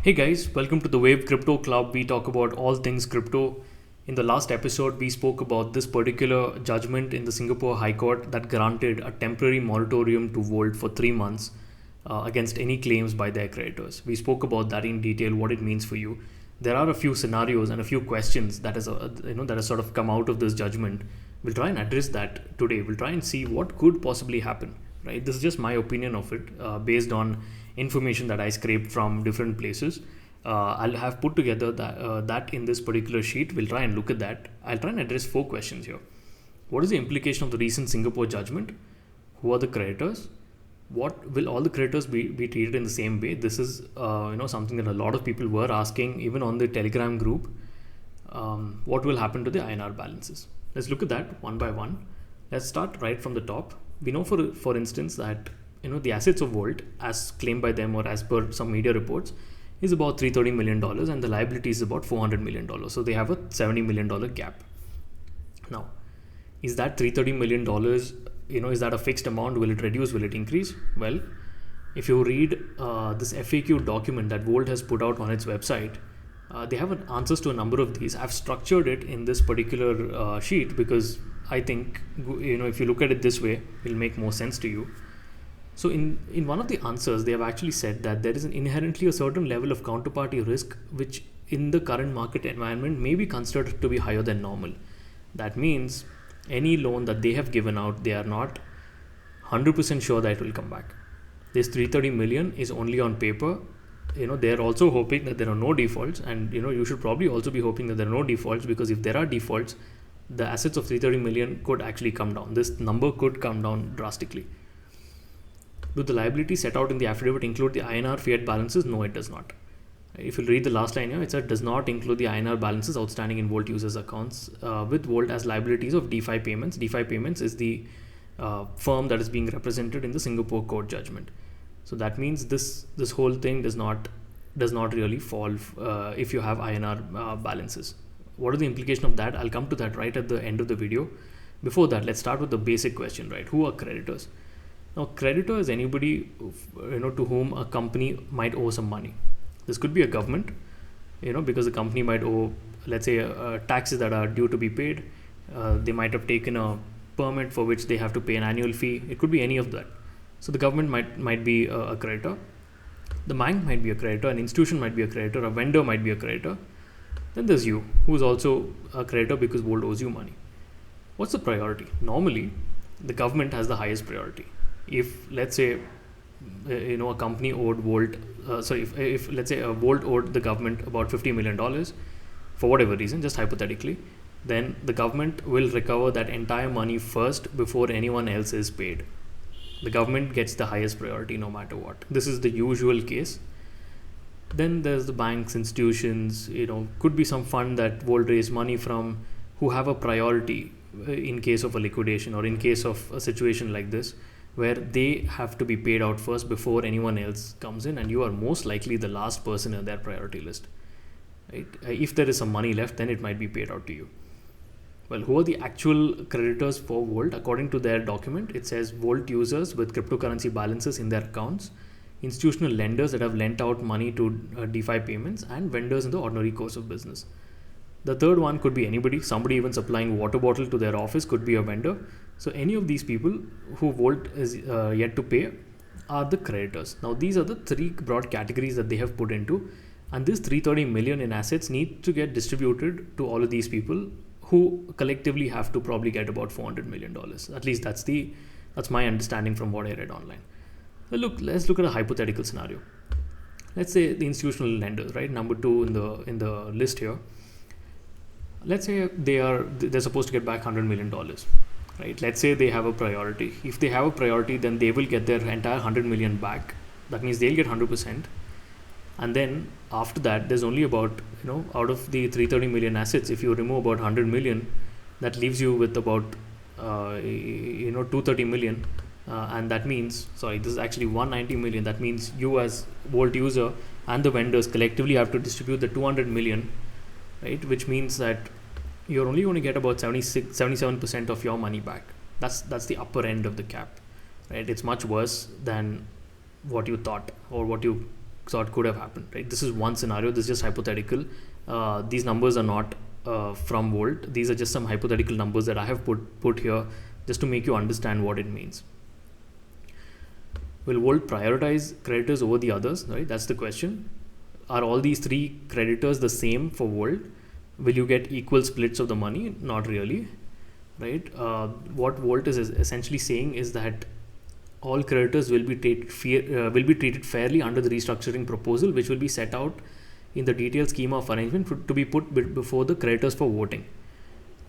Hey guys, welcome to the Wave Crypto Club. We talk about all things crypto. In the last episode, we spoke about this particular judgment in the Singapore High Court that granted a temporary moratorium to Vault for 3 months against any claims by their creditors. We spoke about that in detail, what it means for you. There are a few scenarios and a few questions that has sort of come out of this judgment. We'll try and address that today. We'll try and see what could possibly happen. Right? This is just my opinion of it, based on information that I scraped from different places. I'll have put together that in this particular sheet. We'll try and look at that. I'll try and address 4 questions here. What is the implication of the recent Singapore judgment? Who are the creditors? What will all the creditors be treated in the same way? This is something that a lot of people were asking, even on the Telegram group. What will happen to the INR balances? Let's look at that one by one. Let's start right from the top. We know, for instance, that the assets of Vault, as claimed by them or as per some media reports, is about $330 million, and the liability is about $400 million. So they have a $70 million gap. Now, is that $330 million, is that a fixed amount? Will it reduce? Will it increase? Well, if you read this FAQ document that Vault has put out on its website, they have answers to a number of these. I've structured it in this particular sheet because I think, if you look at it this way, it'll make more sense to you. So in one of the answers, they have actually said that there is inherently a certain level of counterparty risk, which in the current market environment may be considered to be higher than normal. That means any loan that they have given out, they are not 100% sure that it will come back. This 330 million is only on paper. They're also hoping that there are no defaults, and you should probably also be hoping that there are no defaults, because if there are defaults, the assets of 330 million could actually come down. This number could come down drastically. Do the liabilities set out in the affidavit include the INR fiat balances? No, it does not. If you read the last line here, it said does not include the INR balances outstanding in Vault users' accounts with Vault as liabilities of DeFi Payments. DeFi Payments is the firm that is being represented in the Singapore court judgment. So that means this whole thing does not really fall if you have INR balances. What are the implications of that? I'll come to that right at the end of the video. Before that, let's start with the basic question, right? Who are creditors? Now, creditor is anybody to whom a company might owe some money. This could be a government, because the company might owe, let's say, taxes that are due to be paid. They might have taken a permit for which they have to pay an annual fee. It could be any of that. So the government might be a creditor. The bank might be a creditor. An institution might be a creditor. A vendor might be a creditor. Then there's you, who is also a creditor because Vault owes you money. What's the priority? Normally, the government has the highest priority. If, let's say, a company owed Vault, if let's say a Vault owed the government about $50 million for whatever reason, just hypothetically, then the government will recover that entire money first before anyone else is paid. The government gets the highest priority no matter what. This is the usual case. Then there's the banks, institutions, could be some fund that Vault raise money from, who have a priority in case of a liquidation or in case of a situation like this, where they have to be paid out first before anyone else comes in, and you are most likely the last person in their priority list. Right? If there is some money left, then it might be paid out to you. Well, who are the actual creditors for Vault? According to their document, it says Vault users with cryptocurrency balances in their accounts, institutional lenders that have lent out money to DeFi Payments, and vendors in the ordinary course of business. The third one could be anybody. Somebody even supplying water bottle to their office could be a vendor. So any of these people who Vault is yet to pay are the creditors. Now, these are the three broad categories that they have put into, and this 330 million in assets need to get distributed to all of these people, who collectively have to probably get about $400 million. At least that's my understanding from what I read online. Let's look at a hypothetical scenario. Let's say the institutional lenders, right? Number 2 in the list here. Let's say they're supposed to get back $100 million, right? Let's say they have a priority. If they have a priority, then they will get their entire 100 million back. That means they'll get 100%. And then after that, there's only about, out of the 330 million assets, if you remove about 100 million, that leaves you with about 230 million. And that means, this is actually 190 million. That means you as Vault user and the vendors collectively have to distribute the 200 million, right? Which means that you're only going to get about 77% of your money back. That's the upper end of the cap, right? It's much worse than what you thought or what you sort could have happened, right? This is one scenario. This is just hypothetical. These numbers are not from Vault. These are just some hypothetical numbers that I have put here just to make you understand what it means. Will Vault prioritize creditors over the others, right? That's the question. Are all these three creditors the same for Vault? Will you get equal splits of the money? Not really, right? What Vault is essentially saying is that all creditors will be treated fairly under the restructuring proposal, which will be set out in the detailed scheme of arrangement to be put before the creditors for voting.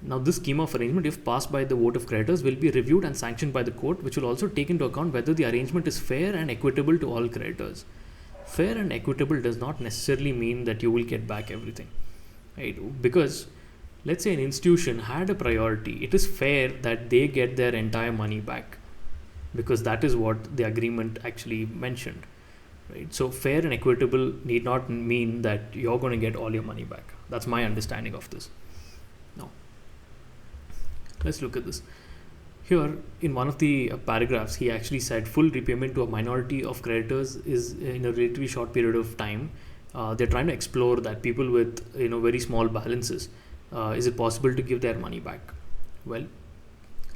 Now, this scheme of arrangement, if passed by the vote of creditors, will be reviewed and sanctioned by the court, which will also take into account whether the arrangement is fair and equitable to all creditors. Fair and equitable does not necessarily mean that you will get back everything, right? Because let's say an institution had a priority, it is fair that they get their entire money back, because that is what the agreement actually mentioned, right? So fair and equitable need not mean that you're going to get all your money back. That's my understanding of this. Now, let's look at this. Here, in one of the paragraphs, he actually said full repayment to a minority of creditors is in a relatively short period of time. They're trying to explore that people with very small balances, is it possible to give their money back? Well,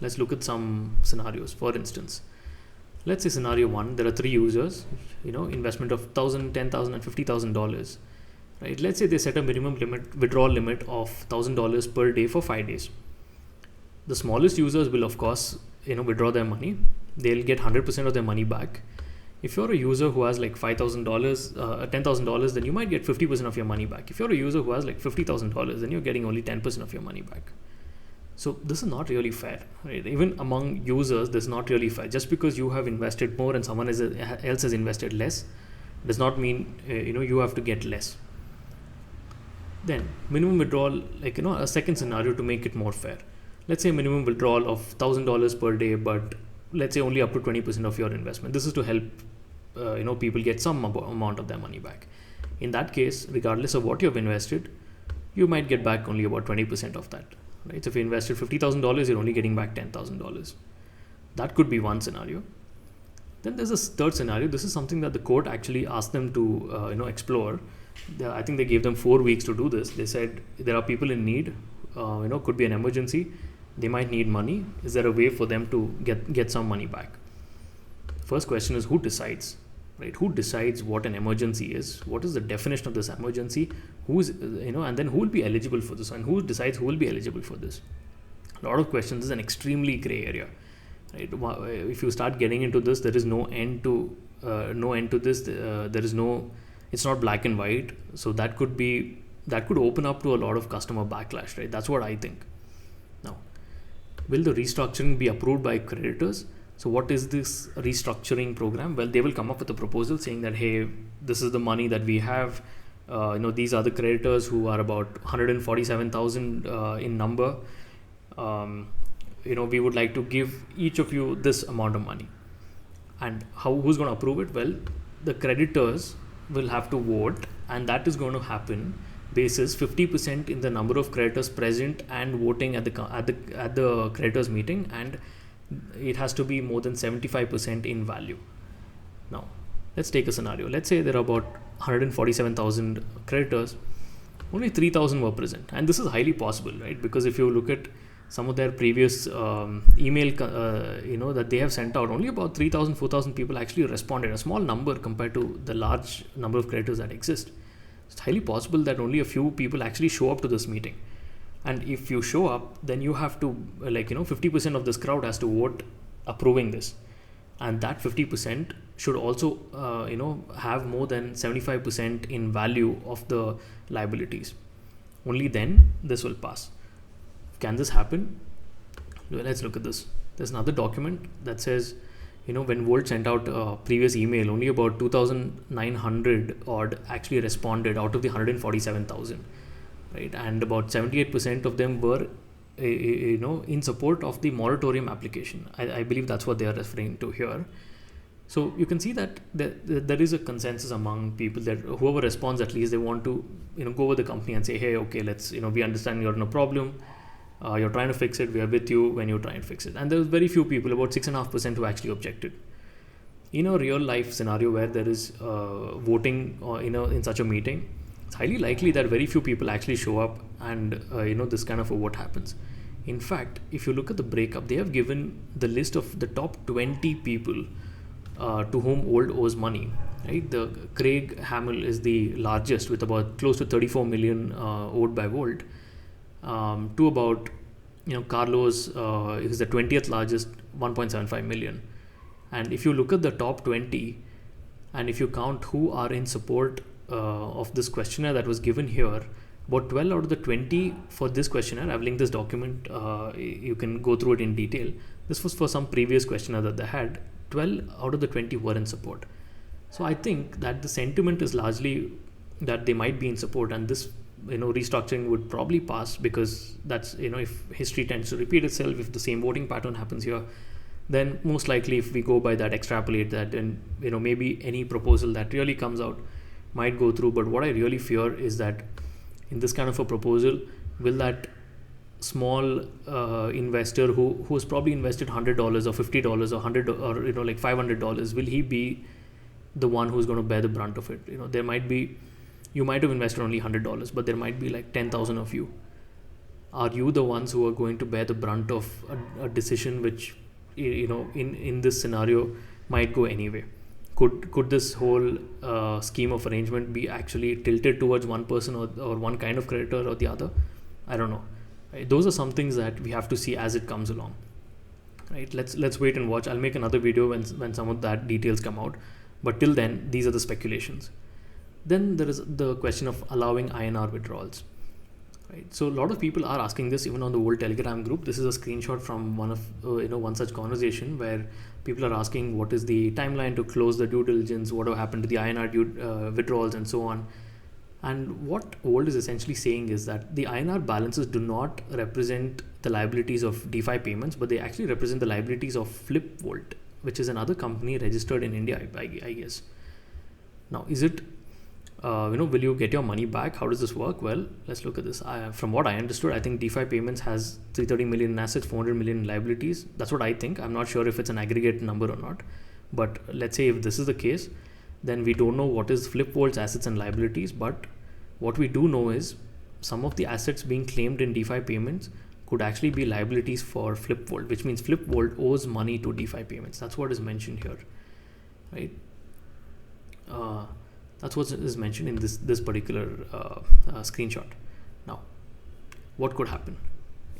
let's look at some scenarios. For instance, let's say scenario 1, there are 3 users, investment of $1,000, $10,000 and $50,000, right? Let's say they set a minimum withdrawal limit of $1,000 per day for 5 days. The smallest users will of course withdraw their money. They'll get 100% of their money back. If you're a user who has like $5,000, $10,000, then you might get 50% of your money back. If you're a user who has like $50,000, then you're getting only 10% of your money back. So this is not really fair, right? Even among users, this is not really fair. Just because you have invested more and someone else has invested less, does not mean you have to get less. Then minimum withdrawal, a second scenario to make it more fair. Let's say minimum withdrawal of $1,000 per day, but let's say only up to 20% of your investment. This is to help people get some amount of their money back. In that case, regardless of what you have invested, you might get back only about 20% of that. Right? So if you invested $50,000, you're only getting back $10,000. That could be one scenario. Then there's a third scenario. This is something that the court actually asked them to explore. I think they gave them 4 weeks to do this. They said there are people in need. Could be an emergency. They might need money. Is there a way for them to get some money back? First question is, who decides? Right? Who decides what an emergency is? What is the definition of this emergency? And then who will be eligible for this? And who decides who will be eligible for this? A lot of questions. This is an extremely gray area. Right? If you start getting into this, there is no end to this. There is no. It's not black and white. So that could open up to a lot of customer backlash. Right? That's what I think. Now, will the restructuring be approved by creditors? So what is this restructuring program? Well, they will come up with a proposal saying that, hey, this is the money that we have. These are the creditors who are about 147,000 in number. We would like to give each of you this amount of money. And who's going to approve it? Well, the creditors will have to vote, and that is going to happen basis 50% in the number of creditors present and voting at the creditors meeting, and it has to be more than 75% in value. Now, let's take a scenario. Let's say there are about 147,000 creditors. Only 3,000 were present, and this is highly possible, right? Because if you look at some of their previous email, that they have sent out, only about 3,000, 4,000 people actually responded. A small number compared to the large number of creditors that exist. It's highly possible that only a few people actually show up to this meeting. And if you show up, then you have to 50% of this crowd has to vote approving this. And that 50% should also have more than 75% in value of the liabilities. Only then this will pass. Can this happen? Well, let's look at this. There's another document that says, when Vault sent out a previous email, only about 2,900 odd actually responded out of the 147,000, right? And about 78% of them were, in support of the moratorium application. I believe that's what they are referring to here. So you can see that there is a consensus among people that whoever responds, at least they want to, go with the company and say, hey, okay, let's, we understand you're in a problem. You're trying to fix it. We are with you when you try and fix it. And there's very few people, about 6.5%, who actually objected. in a real life scenario where there is voting in such a meeting, it's highly likely that very few people actually show up, and this kind of a vote happens. In fact, if you look at the breakup, they have given the list of the top 20 people to whom Vauld owes money. Right, the Craig Hamill is the largest with about close to 34 million owed by Vauld, to about Carlos is the 20th largest, 1.75 million. And if you look at the top 20, and if you count who are in support of this questionnaire that was given here, about 12 out of the 20 for this questionnaire, I've linked this document, you can go through it in detail. This was for some previous questionnaire that they had. 12 out of the 20 were in support. So I think that the sentiment is largely that they might be in support, and this restructuring would probably pass, because that's if history tends to repeat itself, if the same voting pattern happens here, then most likely if we go by that, extrapolate that, then maybe any proposal that really comes out might go through. But what I really fear is that in this kind of a proposal, will that small investor who's probably invested $100 or $50 or $100 or like $500, will he be the one who's going to bear the brunt of it? There might be, you might have invested only $100, but there might be like 10,000 of you. Are you the ones who are going to bear the brunt of a decision which in this scenario might go anyway? Could this whole scheme of arrangement be actually tilted towards one person or one kind of creditor or the other? I don't know. Right? Those are some things that we have to see as it comes along. Right? Let's wait and watch. I'll make another video when some of that details come out. But till then, these are the speculations. Then there is the question of allowing INR withdrawals. Right. So a lot of people are asking this even on the Vauld Telegram group. This is a screenshot from one such conversation where people are asking what is the timeline to close the due diligence, what will happen to the INR withdrawals, and so on. And what Vauld is essentially saying is that the INR balances do not represent the liabilities of DeFi payments, but they actually represent the liabilities of Vault, which is another company registered in India, I guess. Now, is it will you get your money back? How does this work? Well, let's look at this. From what I understood, I think DeFi Payments has 330 million in assets, 400 million in liabilities. That's what I think. I'm not sure if it's an aggregate number or not. But let's say if this is the case, then we don't know what is Vault's assets and liabilities. But what we do know is some of the assets being claimed in DeFi Payments could actually be liabilities for Vault, which means Vault owes money to DeFi Payments. That's what is mentioned here, right? That's what is mentioned in this particular screenshot. Now, what could happen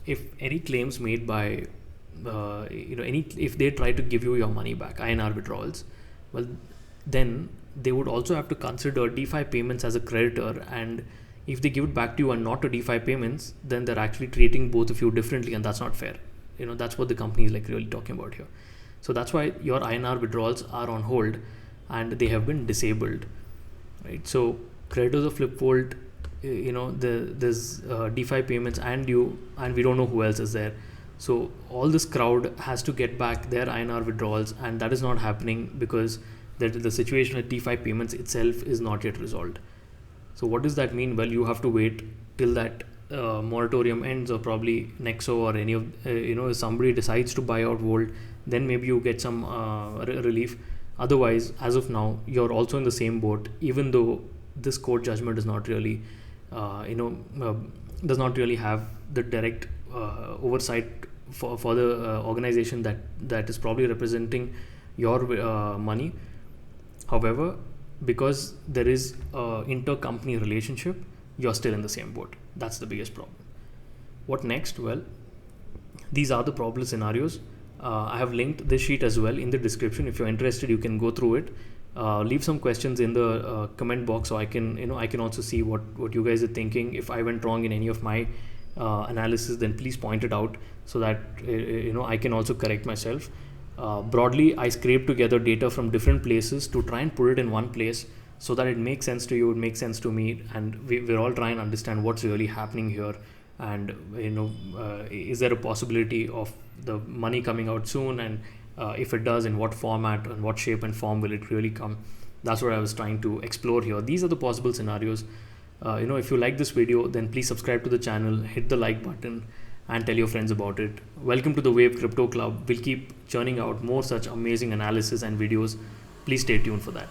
if any claims made by if they try to give you your money back, INR withdrawals? Well, then they would also have to consider DeFi Payments as a creditor, and if they give it back to you and not to DeFi Payments, then they're actually treating both of you differently, and that's not fair. That's what the company is like really talking about here. So that's why your INR withdrawals are on hold and they have been disabled. Right, so creditors of Vault, there's DeFi Payments and we don't know who else is there. So all this crowd has to get back their INR withdrawals, and that is not happening because the situation at DeFi Payments itself is not yet resolved. So what does that mean? Well, you have to wait till that moratorium ends, or probably Nexo or any of if somebody decides to buy out Vault, then maybe you get some relief. Otherwise, as of now, you're also in the same boat, even though this court judgment does not really, does not really have the direct oversight for the organization that is probably representing your money. However, because there is an intercompany relationship, you're still in the same boat. That's the biggest problem. What next? Well, these are the probable scenarios. I have linked this sheet as well in the description. If you're interested, you can go through it. Leave some questions in the comment box, so I can I can also see what you guys are thinking. If I went wrong in any of my analysis, then please point it out so that I can also correct myself. Broadly, I scraped together data from different places to try and put it in one place so that it makes sense to you, it makes sense to me, and we're all trying to understand what's really happening here. And is there a possibility of the money coming out soon, and if it does, in what format and what shape and form will it really come? That's what I was trying to explore here. These are the possible scenarios. If you like this video, then please subscribe to the channel, hit the like button, and tell your friends about it. Welcome to the Wave Crypto Club. We'll keep churning out more such amazing analysis and videos Please stay tuned for that.